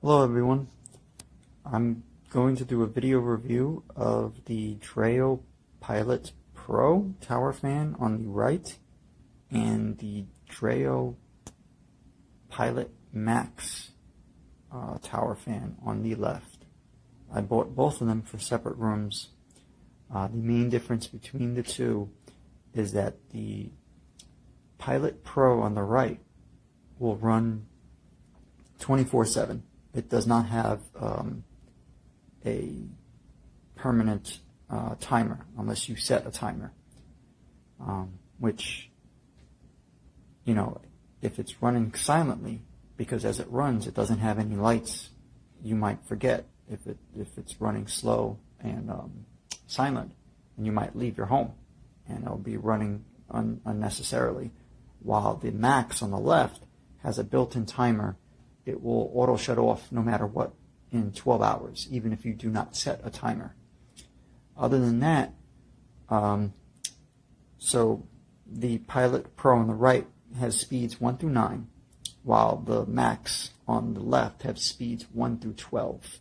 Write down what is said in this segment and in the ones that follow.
Hello everyone, I'm going to do a video review of the Dreo Pilot Pro tower fan on the right and the Dreo Pilot Max tower fan on the left. I bought both of them for separate rooms. The main difference between the two is that the Pilot Pro on the right will run 24/7. It does not have a permanent timer unless you set a timer, which, you know, if it's running silently, because as it runs it doesn't have any lights, you might forget if it's running slow and silent, and you might leave your home and it'll be running unnecessarily. While the Max on the left has a built-in timer. It will auto shut off no matter what in 12 hours, even if you do not set a timer. Other than that, so the Pilot Pro on the right has speeds 1 through 9, while the Max on the left have speeds 1 through 12.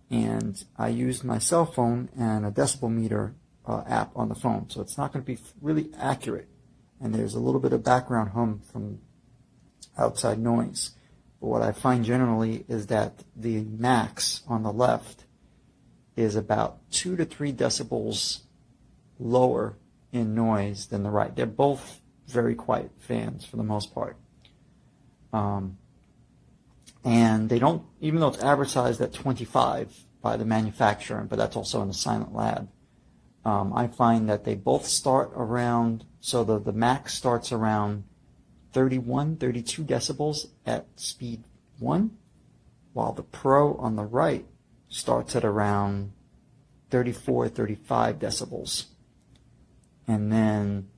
And I used my cell phone and a decibel meter app on the phone, so it's not going to be really accurate. And there's a little bit of background hum from outside noise. But what I find generally is that the Max on the left is about 2 to 3 decibels lower in noise than the right. They're both very quiet fans for the most part. And they don't, even though it's advertised at 25 by the manufacturer, but that's also in the Silent Lab, I find that they both start around, so the Max starts around 31, 32 decibels at speed 1, while the Pro on the right starts at around 34, 35 decibels. And then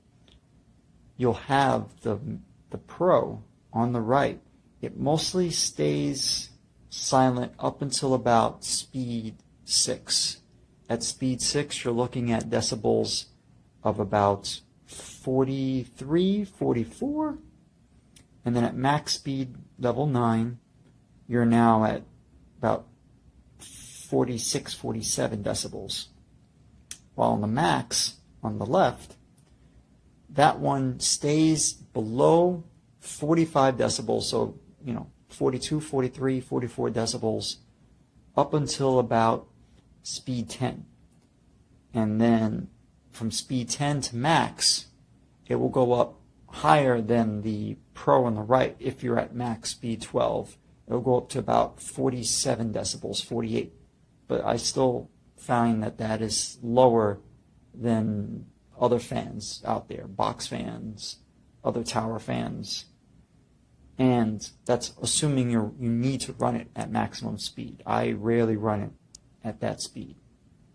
you'll have the Pro on the right. It mostly stays silent up until about speed 6. At speed 6, you're looking at decibels of about 43, 44. And then at max speed level 9, you're now at about 46, 47 decibels. While on the Max, on the left, that one stays below 45 decibels, so, 42, 43, 44 decibels, up until about speed 10. And then from speed 10 to Max, it will go up higher than the Pro on the right. If you're at max speed 12, it'll go up to about 47 decibels, 48. But I still find that that is lower than other fans out there, box fans, other tower fans. And that's assuming you need to run it at maximum speed. I rarely run it at that speed.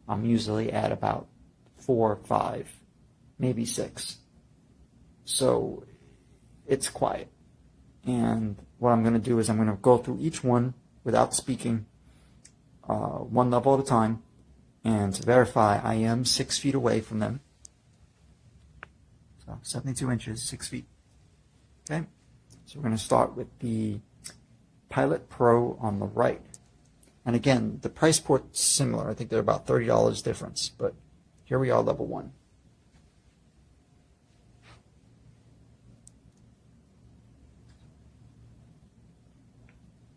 I'm usually at about 4, 5, maybe 6. So it's quiet. And what I'm going to do is I'm going to go through each one without speaking, one level at a time, and to verify I am 6 feet away from them. So 72 inches, 6 feet. Okay, so we're going to start with the Pilot Pro on the right. And again, the price point's similar. I think they're about $30 difference, but here we are, level 1.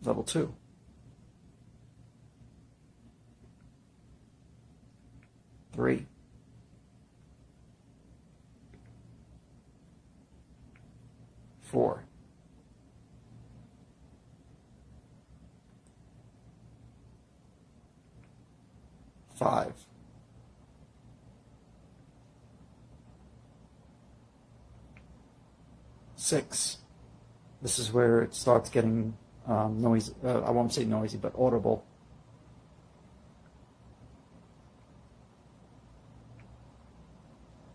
Level 2. Three. 4. 5. 6. This is where it starts getting noisy. I won't say noisy, but audible.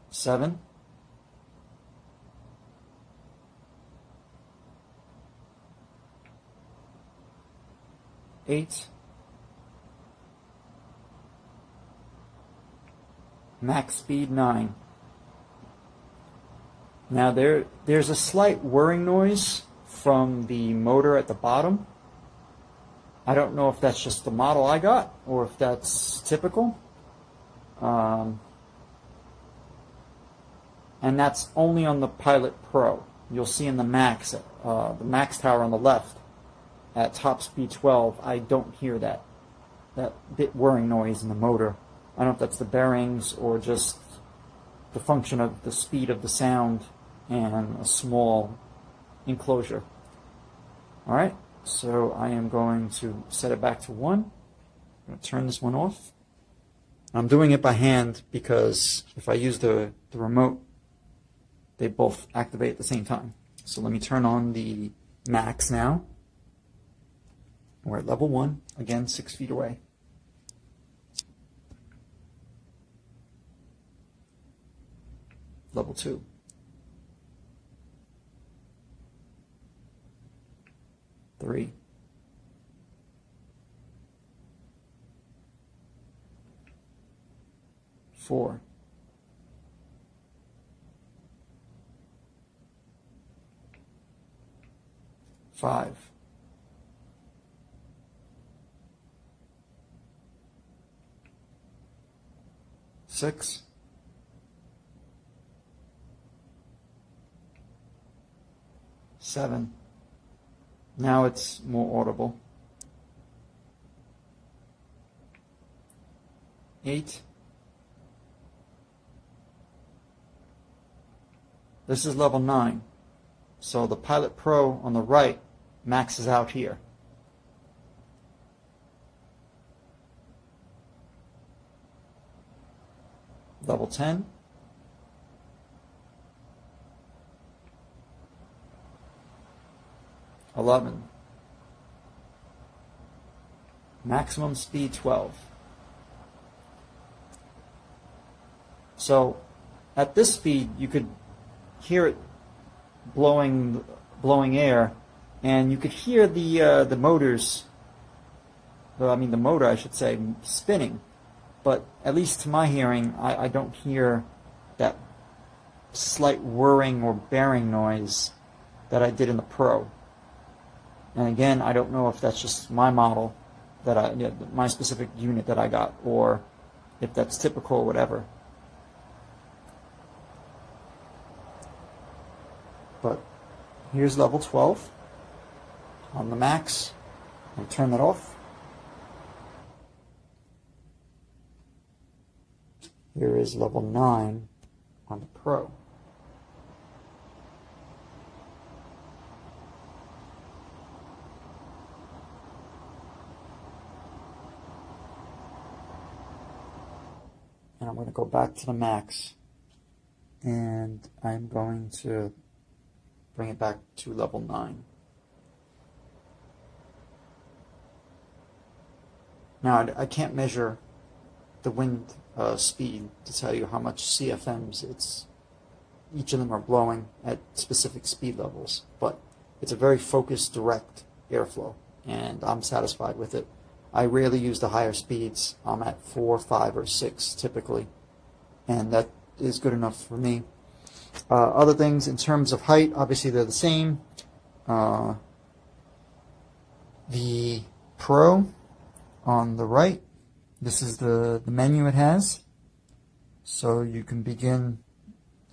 7. 8. Max speed 9. Now there's a slight whirring noise from the motor at the bottom, I don't know if that's just the model I got or if that's typical. And that's only on the Pilot Pro. You'll see in the Max tower on the left at top speed 12, I don't hear that bit whirring noise in the motor. I don't know if that's the bearings or just the function of the speed of the sound and a small enclosure. Alright, so I am going to set it back to 1. I'm going to turn this one off. I'm doing it by hand because if I use the remote, they both activate at the same time. So let me turn on the Max now. We're at level 1, again 6 feet away. Level 2. Three. 4. 5. 6. 7. Now it's more audible. 8. This is level 9. So the Pilot Pro on the right maxes out here. Level 10. 11. Maximum speed 12. So at this speed you could hear it blowing air, and you could hear the motors, the motor I should say, spinning, but at least to my hearing I don't hear that slight whirring or bearing noise that I did in the Pro. And again, I don't know if that's just my model, my specific unit that I got, or if that's typical or whatever. But here's level 12 on the Max. I'll turn that off. Here is level 9 on the Pro. And I'm going to go back to the Max, and I'm going to bring it back to level 9. Now I can't measure the wind speed to tell you how much CFMs each of them are blowing at specific speed levels, but it's a very focused, direct airflow, and I'm satisfied with it. I rarely use the higher speeds. I'm at 4, 5, or 6 typically, and that is good enough for me. Other things in terms of height, obviously they're the same. The Pro on the right, this is the menu it has. So you can begin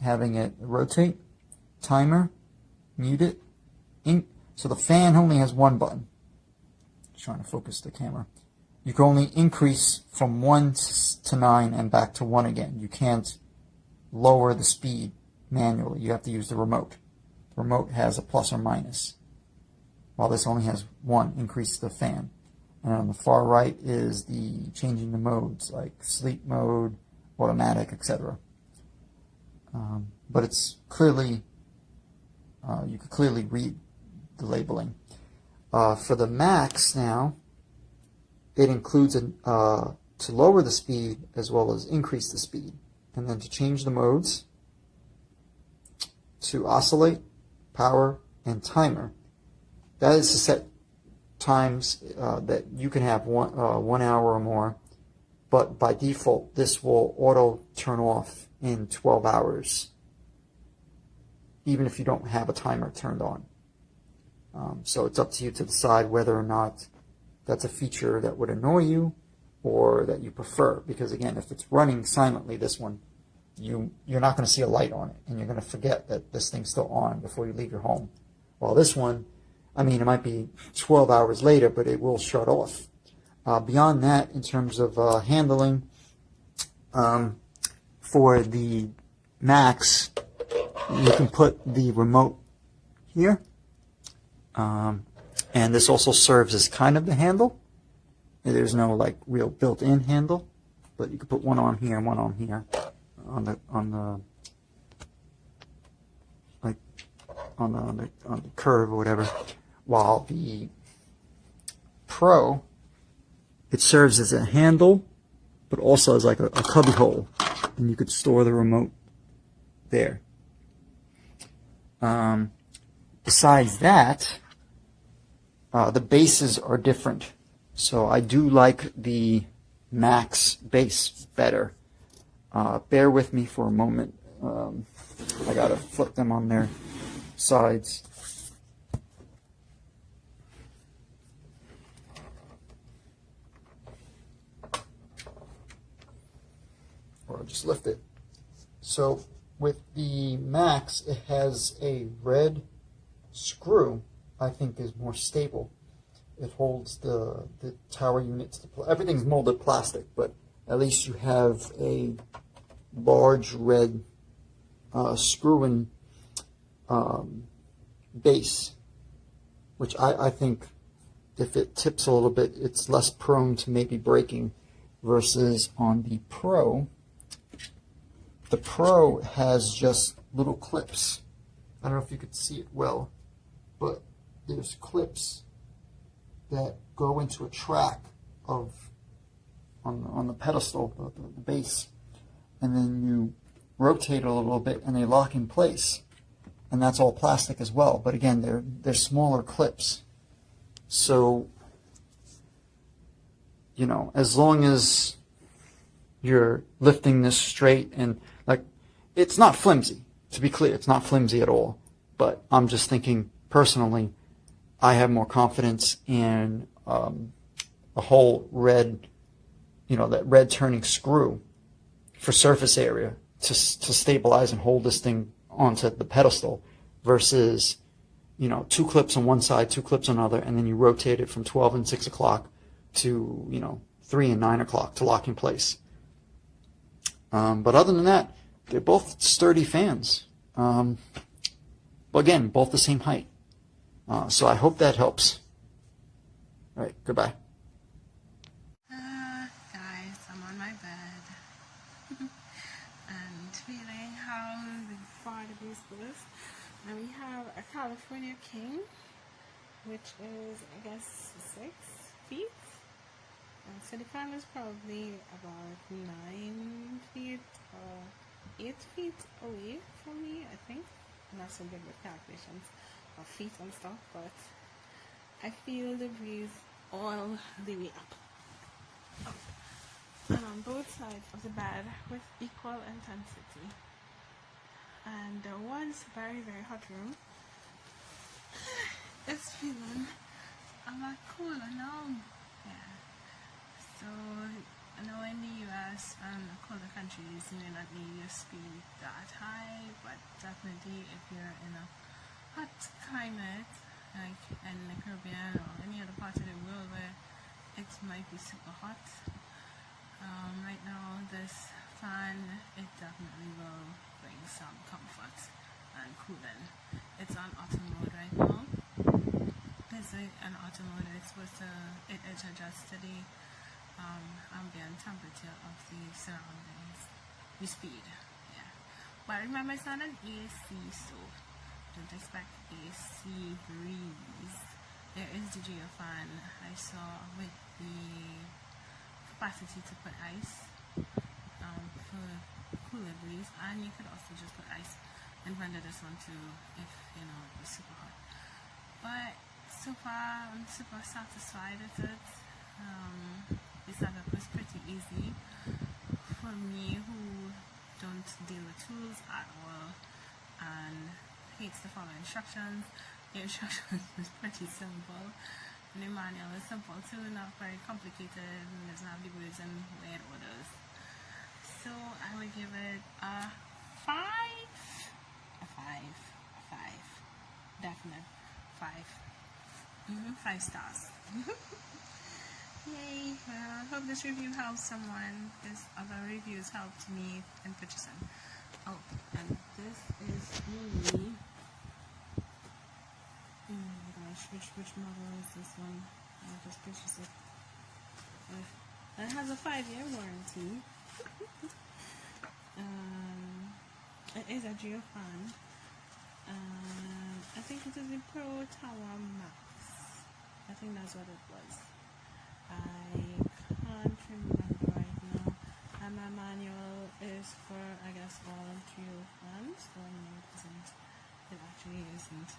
having it rotate, timer, mute it. So the fan only has one button. Trying to focus the camera. You can only increase from 1 to 9 and back to 1 again. You can't lower the speed manually. You have to use the remote. The remote has a plus or minus, while this only has 1, increase the fan. And on the far right is the changing the modes, like sleep mode, automatic, etc. But it's clearly, you can clearly read the labeling. For the Max now, it includes to lower the speed as well as increase the speed. And then to change the modes, to oscillate, power, and timer. That is to set times that you can have 1 hour or more, but by default this will auto turn off in 12 hours, even if you don't have a timer turned on. So it's up to you to decide whether or not that's a feature that would annoy you or that you prefer. Because again, if it's running silently, this one, you're not going to see a light on it, and you're going to forget that this thing's still on before you leave your home. While this one, I mean, it might be 12 hours later, but it will shut off. Beyond that, in terms of handling, for the Macs, you can put the remote here, and this also serves as kind of the handle. There's no like real built-in handle, but you can put one on here and one on here, on the curve or whatever. While the Pro, it serves as a handle, but also as like a cubby hole, and you could store the remote there. Besides that, the bases are different. So I do like the Mac's base better. Bear with me for a moment. I gotta flip them on their sides. Or I'll just lift it. So with the Macs, it has a red screw, I think is more stable. It holds the tower units. Everything's molded plastic, but at least you have a large red screw-in base, which I think if it tips a little bit, it's less prone to maybe breaking, versus on the Pro. The Pro has just little clips. I don't know if you could see it well, but there's clips that go into a track of on the pedestal, the base, and then you rotate it a little bit and they lock in place, and that's all plastic as well. But again, they're smaller clips, so you know, as long as you're lifting this straight and like, it's not flimsy. To be clear, it's not flimsy at all. But I'm just thinking personally, I have more confidence in a whole red, you know, that red turning screw for surface area to stabilize and hold this thing onto the pedestal, versus, you know, 2 clips on one side, 2 clips on another, and then you rotate it from 12 and 6 o'clock to, you know, 3 and 9 o'clock to lock in place. But other than that, they're both sturdy fans. But again, both the same height. So I hope that helps. All right, goodbye. Guys, I'm on my bed and feeling how far the breeze goes. And we have a California King, which is, I guess, 6 feet. So the fan is probably about 9 feet or 8 feet away from me, I think. I'm not so good with calculations of feet and stuff, but I feel the breeze all the way up. And on both sides of the bed with equal intensity. And there was very, very hot room. It's feeling a lot cooler now. Yeah. So, I know in the US and colder countries, you may not need your speed that high, but definitely if you're in a hot climate, like in the Caribbean or any other part of the world where it might be super hot, right now this fan, it definitely will bring some comfort and cooling. It's on auto mode right now. It's an auto mode. It's supposed to, it adjusts to the ambient temperature of the surroundings, the speed, yeah. But remember, it's not an AC, so don't expect AC breeze. There is the Dreo fan I saw with the capacity to put ice for cooler breeze, and you could also just put ice in front of this one too if you know it was super hot. But so far I'm super satisfied with it. The setup was pretty easy for me, who don't deal with tools at all and hates to follow instructions. The instructions was pretty simple. And the manual is simple too, not very complicated, and doesn't have the words in weird orders. So I would give it a 5. A 5. Definite 5. 5 stars. Yay! Well, I hope this review helps someone. This other reviews helped me in purchasing. Oh, and this is really. Oh my gosh, which model is this one? I just purchased it. It has a 5-year warranty. It is a Dreo fan. I think it is the Pro Tower Max. I think that's what it was. I can't remember right now. And my manual is for, I guess, all Dreo fans. Oh no, it isn't. It actually isn't.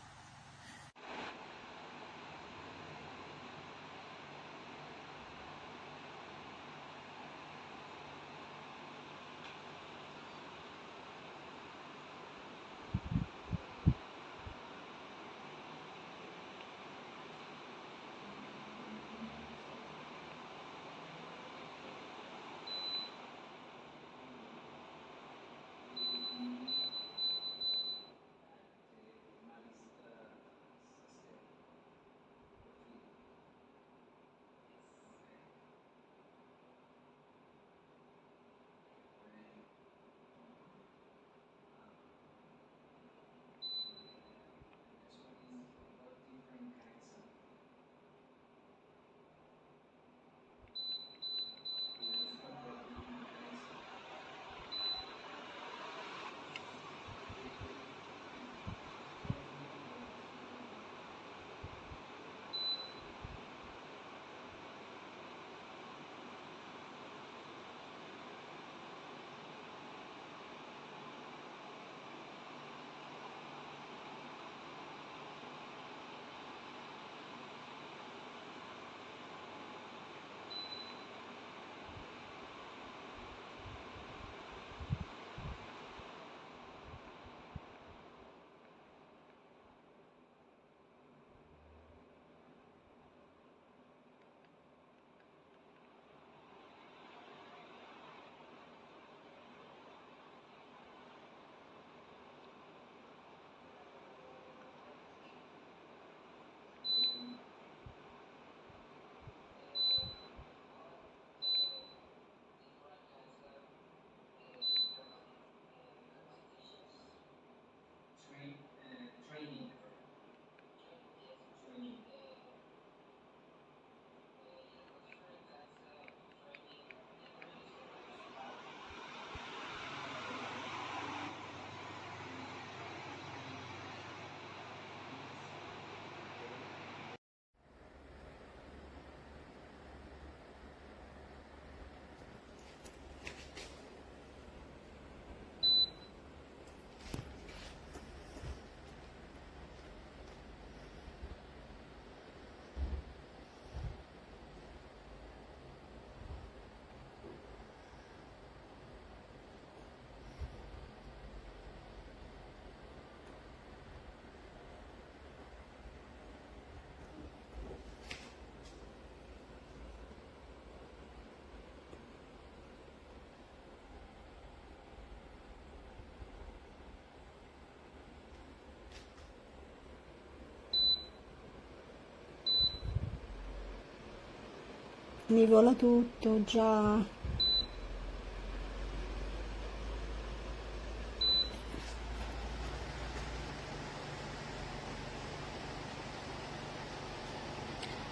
Mi vola tutto già.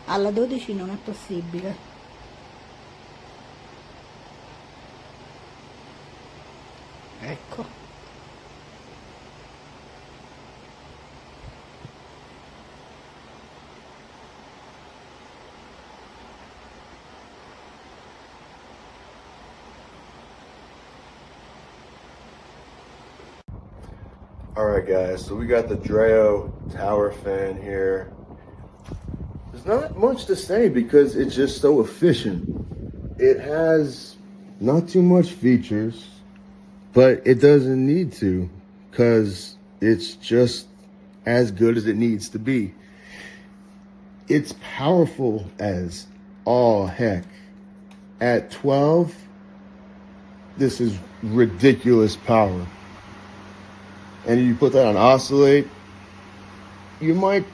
Alla 12 non è possibile. Ecco. Alright guys, so we got the Dreo tower fan here. There's not much to say because it's just so efficient. It has not too much features, but it doesn't need to because it's just as good as it needs to be. It's powerful as all heck. At 12, this is ridiculous power. And if you put that on oscillate, you might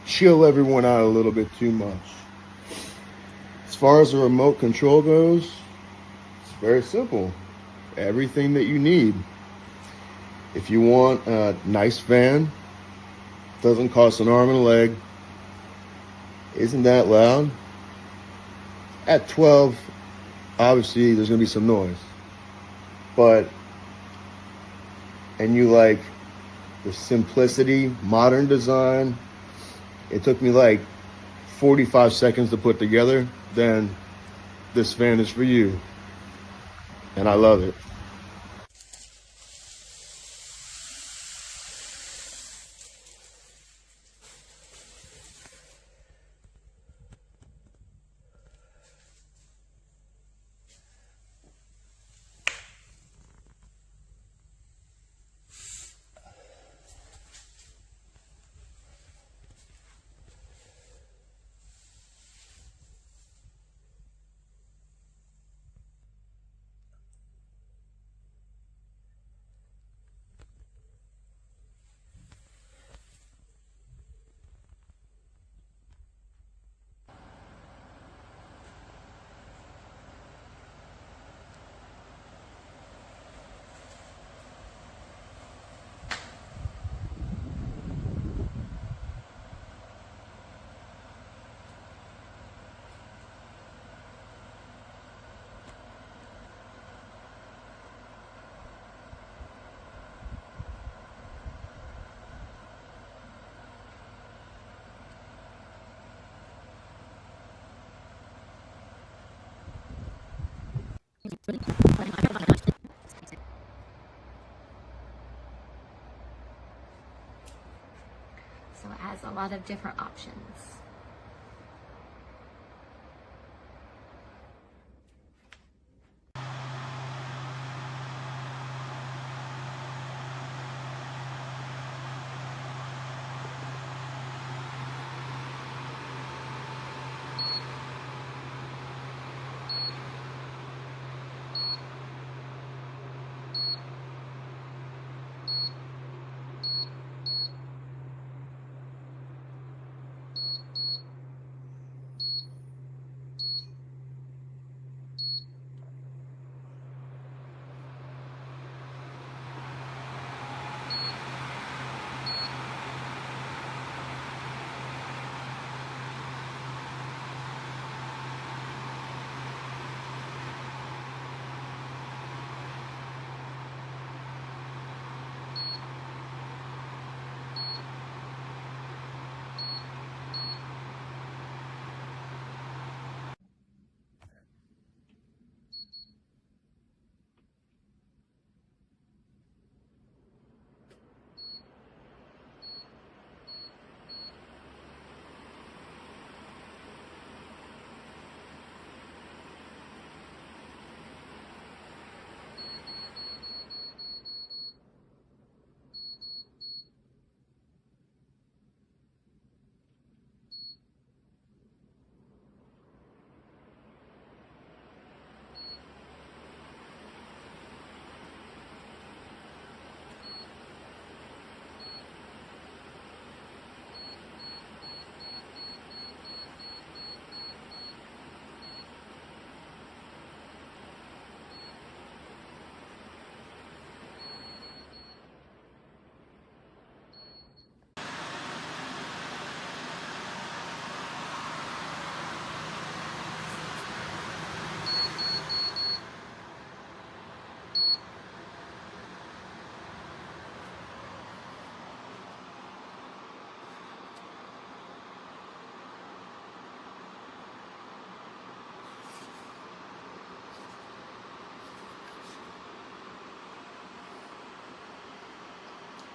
chill everyone out a little bit too much. As far as the remote control goes, it's very simple. Everything that you need. If you want a nice fan, doesn't cost an arm and a leg, isn't that loud? At 12, obviously there's gonna be some noise. And you like the simplicity, modern design, it took me like 45 seconds to put together, then this fan is for you. And I love it. So it has a lot of different options.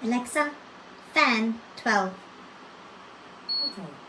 Alexa, fan 12. Okay.